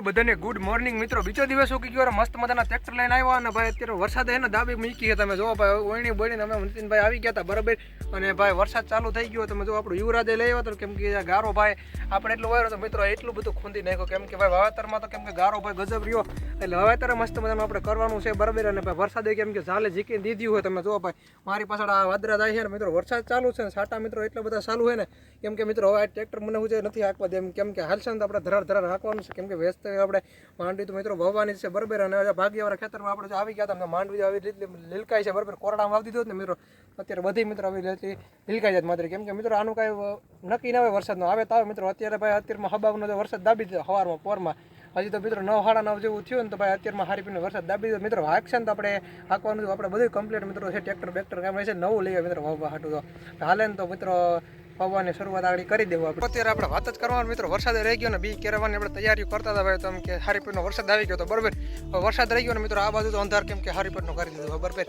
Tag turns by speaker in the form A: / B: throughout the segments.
A: બધાને good morning મિત્રો. બીજો દિવસ ઉકી ગયો, મસ્ત મજાના ટ્રેક્ટર લઈને આવ્યા અને ભાઈ અત્યારે વરસાદ એને દાબી મૂકી. તમે જો ભાઈ ઓયણી બોયણીને અમે નીતિનભાઈ આવી ગયા હતા બરાબર. અને ભાઈ વરસાદ ચાલુ થઈ ગયો. તમે જો આપણું યુવરાજે લઈ આવ્યો હતો કેમ કે ગારો ભાઈ આપણે એટલું વાયરો તો મિત્રો એટલું બધું ખૂંદી નાખ્યો કેમ કે ભાઈ વાવેતરમાં તો કેમ કે ગારો ભાઈ ગજબ રહ્યો એટલે વાવેતર મસ્ત મજાનું આપણે કરવાનું છે બરાબર. અને ભાઈ વરસાદે કેમ કે ઝાલે ઝીકી દીધી હોય. તમે જો ભાઈ મારી પાછળ આ વાદળા જાય છે ને મિત્રો વરસાદ ચાલુ છે ને સાટા મિત્રો એટલા બધા ચાલુ હોય ને કેમ કે મિત્રો હવે આ ટ્રેક્ટર મને હું નથી હાંકવા દે કેમ કે હાલશે ને તો આપણે ધરાર હાંકવાનું છે કેમ કે વ્યસ્ત આપણે માંડવી તો મિત્રો વાવવાની છે બરાબર. અને ભાગ્યવાળા ખેતરમાં આપણે આવી ગયા હતા માંડવી આવી રીતે લીલકાઈ છે બરાબર. કોરડામાં વાવી દીધો ને મિત્રો અત્યારે બધી મિત્રો આવી રીતે લીલકાઈ જાય માત્ર કેમ કે મિત્રો આનું કાંઈ નક્કી ના હોય વરસાદનો આવે તો આવે મિત્રો. અત્યારે ભાઈ અત્યારમાં હબાવનો વરસાદ દાબી દીધો સવારમાં પોરમાં હજી તો મિત્રો 9 સાડા 9 જેવું થયું ને તો ભાઈ અત્યારમાં હારી પીને વરસાદ દાબી દીધો મિત્રો. હાંકશે ને તો આપણે હાંકવાનું આપણે બધું કમ્પ્લીટ મિત્રો છે. ટ્રેક્ટર કામ છે નવું લઈએ મિત્રો વાવવા હાટું તો હાલે ને તો મિત્રો વાવવાની શરૂઆત આગળ કરી દેવું. આપણે અત્યારે આપણે વાત જ કરવાનું મિત્રો. વરસાદ રહી ગયો ને બી કેરવાની આપણે તૈયારીઓ કરતા હતા ભાઈ. તો કે હારીપીરનો વરસાદ આવી ગયો તો બરાબર. વરસાદ રહી ગયો ને મિત્રો આ બાજુ તો અંધાર કેમ કે હારીપીરનો કરી દીધો બરાબર.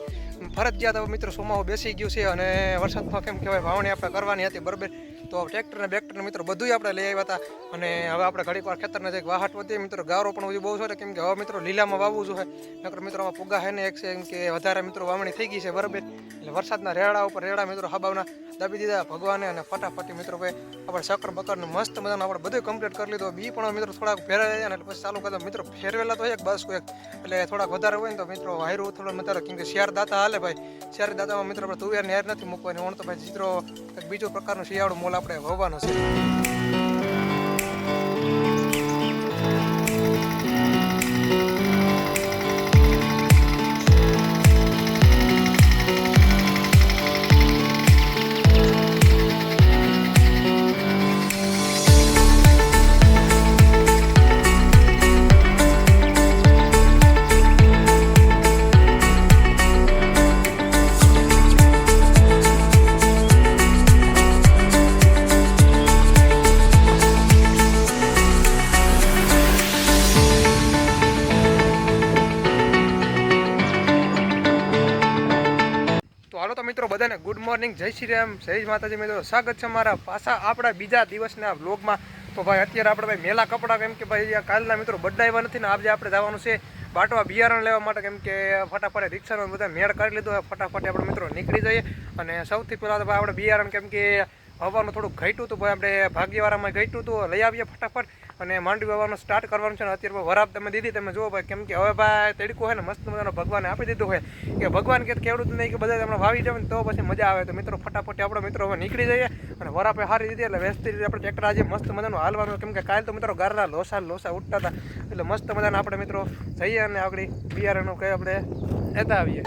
A: ફરજિયાત મિત્રો સોમાવું બેસી ગયું છે અને વરસાદમાં કેમ કહેવાય વાવણી આપણે કરવાની હતી બરાબર. તો ટ્રેક્ટર મિત્રો બધું આપણે લઈ આવ્યા હતા. અને હવે આપણે ઘડીક વાર ખેતરના જે વાહટ વધીએ મિત્રો ગારો પણ હજી બહુ છે કેમ કે હવે મિત્રો લીલામાં વાવવું જોઈએ નકર મિત્રો આમાં પુગા છે ને એક છે એમ કે વધારે મિત્રો વાવણી થઈ ગઈ છે બરાબર. એટલે વરસાદના રેડા ઉપર રેડા મિત્રો હબાવના દાબી દીધા ભગવાને અને ફટાફટી મિત્રો ભાઈ આપણે સકર બકરને મસ્ત મજાનું આપણે બધું કમ્પ્લીટ કરી લીધું. બી પણ મિત્રો થોડાક ફેરવાઈ જાય ને પછી ચાલુ કરતા મિત્રો ફેરવેલા તો એક બસ એક એટલે થોડાક વધારે હોય ને તો મિત્રો વાયરું થોડો મિત્રો કેમ કે શિયાર દાતા હાલે ભાઈ. શિયાર દાતામાં મિત્રો આપણે તુવેરની હાર નથી મૂકવાની ઓણ તો ભાઈ ચિત્રો એક બીજો પ્રકારનું શિયાળું મોલ આપણે વાવવાનો છે. હાલો તો મિત્રો બધાને ગુડ મોર્નિંગ, જય શ્રી રામ, જય માતાજી મિત્રો. સ્વાગત છે મારા પાછા આપણા બીજા દિવસના વ્લોગમાં. તો ભાઈ અત્યારે આપણે ભાઈ મેલા કપડાં કેમ કે ભાઈ કાલના મિત્રો બદલાવ્યા નથી ને આજે આપણે જવાનું છે બાટવા બિયારણ લેવા માટે કેમ કે ફટાફટ રિક્ષાનો બધા મેળ કરી લીધો. ફટાફટ આપણે મિત્રો નીકળી જઈએ. અને સૌથી પહેલાં તો ભાઈ આપણે બિયારણ કેમ કે હવાનું થોડુંક ઘટ્યું હતું ભાઈ આપણે ભાગ્યવાળામાં ઘટ્યું હતું લઈ આવીએ ફટાફટ. અને માંડવી વાવવાનું સ્ટાર્ટ કરવાનું છે ને અત્યારે વરાપ તમે દીધી તમે જુઓ ભાઈ કેમ કે હવે ભાઈ તડકો હોય ને મસ્ત મજાનો ભગવાને આપી દીધું હોય કે ભગવાન કે ખેડૂત નહીં કે બધા આપણે વાવી જાય ને તો પછી મજા આવે. તો મિત્રો ફટાફટ આપણે મિત્રો હવે નીકળી જઈએ અને વરાપે સારી દીધી એટલે વ્યસ્ત રીતે આપણે ટ્રેક્ટર આજે મસ્ત મજાનું હાલવાનું કેમ કે કાલે તો મિત્રો ગારના લોસા ઉઠતા હતા એટલે મસ્ત મજાના આપણે મિત્રો જઈએ અને આગળ બિયારણનું કંઈ આપણે લેતા આવીએ.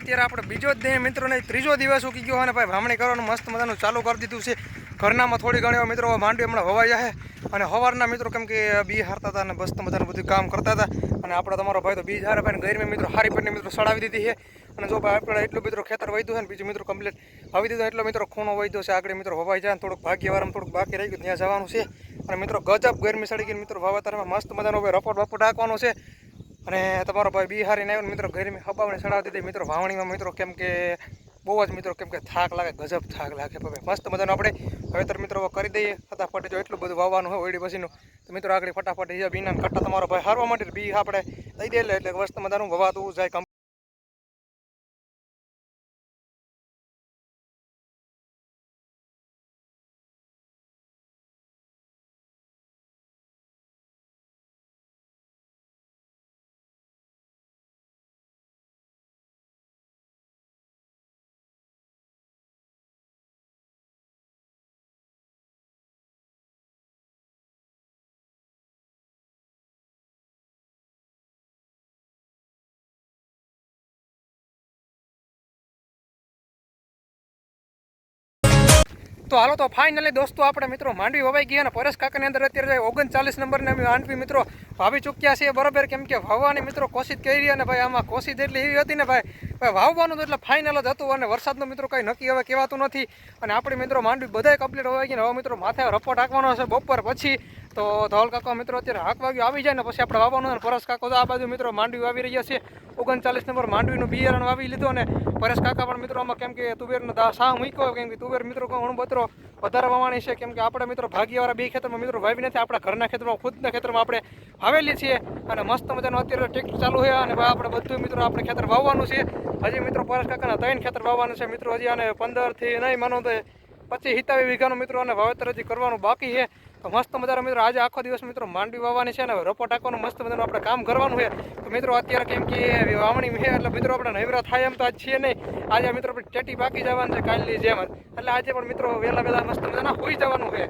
A: અત્યારે આપણે બીજો જ દે મિત્રો ને ત્રીજો દિવસ ઉકી ગયો અને ભાઈ વાવણી કરવાનું મસ્ત મજાનું ચાલુ કરી દીધું છે. ઘરનામાં થોડી ઘણી મિત્રો માંડવી હમણાં વવાઈ જાય અને સવારના મિત્રો કેમ કે બી હારતા હતા અને મસ્ત મજાનું બધું કામ કરતા હતા. અને આપણે તમારો ભાઈ તો બીજ હારે ભાઈ ગરમી મિત્રો હારી પીને મિત્રો સડાવી દીધી છે. અને જો ભાઈ આપણે એટલું મિત્રો ખેતર વહીધું છે ને બીજું મિત્રો કમ્પ્લીટ વાવી દીધું એટલો મિત્રો ખૂણો વહીધો છે આગળ મિત્રો વવાઈ જાય થોડુંક ભાગ્યવાળામાં થોડુંક બાકી રહી ગયું ત્યાં જવાનું છે. અને મિત્રો ગજબ ગરમી સડી ગઈ મિત્રો વાવેતરમાં મસ્ત મજાનો ભાઈ રપોટ રાખવાનો છે. અને તમારો ભાઈ બિહારી આવ્યો મિત્રો ગરમી હબાવને ચડાવી દીધી મિત્રો વાવણીમાં મિત્રો કેમ કે બહુ જ મિત્રો કેમ કે થાક લાગે ગજબ થાક લાગે ભાઈ. મસ્ત મજાનું આપણે વાવેતર મિત્રો કરી દઈએ ફટાફટ. જો એટલું બધું વાવવાનું હોય ઓળી પછીનું તો મિત્રો આગળ ફટાફટ બીના કટ્ટા તમારો ભાઈ હારવા માટે બી આપણે દઈ દે એટલે મસ્ત મજાનું વવાતું જાય. તો હાલો તો ફાઇનલી દોસ્તો આપણે મિત્રો માંડવી વવાઈ ગયા અને પરેશ કાકાની અંદર અત્યારે 39 નંબરને અમે માંડવી મિત્રો વાવી ચૂક્યા છીએ બરાબર. કેમ કે વાવવાની મિત્રો કોશિશ કરી અને ભાઈ આમાં કોશિશ એટલી એવી હતી ને ભાઈ વાવવાનું તો એટલે ફાઇનલ જ હતું અને વરસાદનું મિત્રો કંઈ નક્કી હવે કહેવાતું નથી. અને આપણી મિત્રો માંડવી બધાય કમ્પ્લીટ વવાઈ ગઈ ને હવે મિત્રો માથે રપોટ હાંકવાનો છે બપોર પછી. તો ધવલ કાકા મિત્રો અત્યારે હાક વાગ્યું આવી જાય ને પછી આપણે વાવવાનું. પરેશ કાકો તો આ બાજુ મિત્રો માંડવી વાવી રહ્યા છે. 39 નંબર માંડવીનું બિયારણ વાવી લીધું અને પરેશ કાકા પણ મિત્રો આમાં કેમ કે તુવેરનો સાહ મૂક્યો. કેમ કે તુવેર મિત્રો અણબતરો વધારે વાવવાની છે. કેમ કે આપણે મિત્રો ભાગીવાળા બે ખેતરમાં મિત્રો વાવી નથી, આપણા ઘરના ખેતરમાં ખુદના ખેતરમાં આપણે વાવેલી છીએ. અને મસ્ત મજાનું અત્યારે ટ્રેક્ટર ચાલુ છે અને ભાઈ આપણે બધું મિત્રો આપણે ખેતર વાવવાનું છે. હજી મિત્રો પરેશ કાકાના 3 ખેતર વાવવાનું છે મિત્રો. હજી અને 15 થી નહીં માનો તો 25-27 વીઘાનું મિત્રો અને વાવેતર હજી કરવાનું બાકી છે. તો મસ્ત મજાનો મિત્રો આજે આખો દિવસ મિત્રો માંડવી વાવવાની છે ને રપોટ હાંકવાનું મસ્ત મજાનું આપણે કામ કરવાનું છે. તો મિત્રો અત્યારે કેમ કે વાવણી છે એટલે મિત્રો આપણે નવરા થાય એમ તો આજ છીએ નહીં. આજે મિત્રો આપણે ટેટી પાકી જવાનું છે કાલની જેમ જ. એટલે આજે પણ મિત્રો વહેલા મસ્ત મજાના હોઈ જવાનું છે.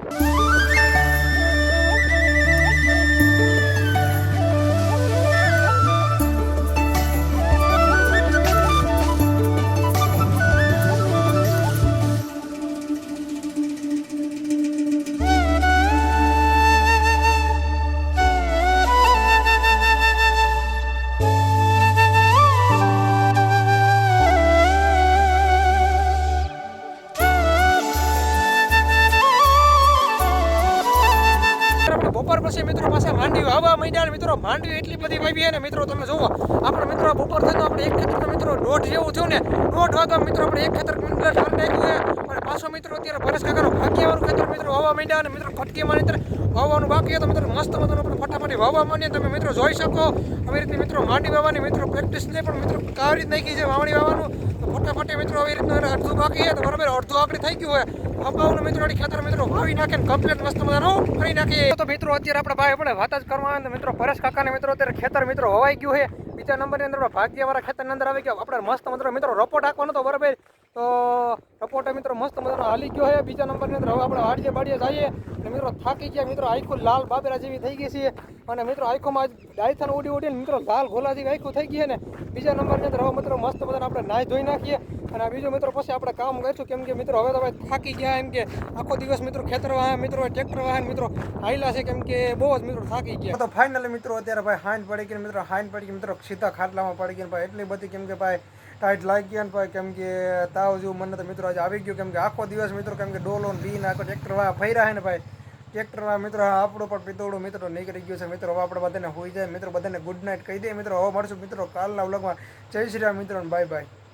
A: બપોર પછી મિત્રો પાછા માંડવી વાવવા માંડ્યા. મિત્રો માંડવી એટલી બધી વાવી ને મિત્રો તમે જુઓ આપણે મિત્રો બપોર થાય તો આપણે એક ખેતર મિત્રો 1:30 જેવું થયું ને 1:30 વાગ્યા મિત્રો આપણે એક ખેતર કમ્પ્લીટ કરી નાખ્યું છે. અને પાછો મિત્રો અત્યારે પરેશ કાકાનો ભાગ્યવાળું ખેતર મિત્રો વાવવા માંડ્યા અને મિત્રો ખટકીમાં અંદર વાવવાનું બાકી તો મિત્રો મસ્ત મજાનું આપણે ફટાફટ વાવવા માંડીએ. તમે મિત્રો જોઈ શકો આવી રીતે મિત્રો માંડવી વાવવાની મિત્રો પ્રેક્ટિસ નહીં પણ મિત્રો કાવી રીત નાખી છે વાવણી વાવવાનું. તો ફટાફટ મિત્રો આવી રીતનું અડધું બાકી છે તો બરાબર અડધું આગળ થઈ ગયું હોય અગાઉનું મિત્રો ખેતર મિત્રો વાવી નાખે ને કમ્પ્લીટ મસ્ત મજાનું કરી નાખીએ. તો મિત્રો અત્યારે આપણે ભાઈ આપણે વાત જ કરવા આવે મિત્રો પરેશ કાકાને મિત્રો અત્યારે ખેતર મિત્રો હવાઈ ગયું છે. બીજા નંબરની અંદર ભાગ્યવાળા ખેતરની અંદર આવી ગયા. આપણે મસ્ત મિત્રો રપોટ હાંકવાનો તો બરાબર. તો રપોટે મિત્રો મસ્ત મજાનો હાલી ગયો છે. બીજા નંબરની અંદર હવે આપણે વાડીએ બાડીએ જઈએ અને મિત્રો થાકી ગયા મિત્રો આખું લાલ બાબેરા જેવી થઈ ગઈ છે. અને મિત્રો આંખોમાં ડાયથાન ઉડી મિત્રો લાલ ઘોલા જેવી આખું થઈ ગઈ છે ને. બીજા નંબરની અંદર હવે મિત્રો મસ્ત મજાને આપણે નાહી ધોઈ નાખીએ અને બીજો મિત્રો પછી આપણે કામ કરીશું. કેમ કે મિત્રો હવે તો ભાઈ થાકી ગયા એમ કે આખો દિવસ મિત્રો ખેતર વાહન મિત્રો ટ્રેક્ટર વાહન મિત્રો હાઈલા છે. કેમ કે બહુ જ મિત્રો થાકી ગયા. તો ફાઇનલી મિત્રો અત્યારે ભાઈ હાઈન પડી ગઈ મિત્રો મિત્રો સીધા ખાટલામાં પડી ગઈ ભાઈ એટલી બધી કેમ કે ભાઈ ટાઈટ લાગી ગયા ને ભાઈ. કેમ કે તાવ જેવું મને તો મિત્રો આજે આવી ગયું. કેમ કે આખો દિવસ મિત્રો કેમ કે ડોલો બી આખો ટ્રેક્ટર વાળા ફર્યા છે ને ભાઈ. ટ્રેક્ટરમાં મિત્રો આપણું પણ પિતોડું મિત્રો નીકળી ગયું છે મિત્રો. હવે આપણે બધાને હોઈ જાય મિત્રો. બધાને ગુડ નાઇટ કહી દઈએ મિત્રો. હવે મળશું મિત્રો કાલના વ્લોગમાં. જય શ્રી રામ મિત્રો, બાય બાય.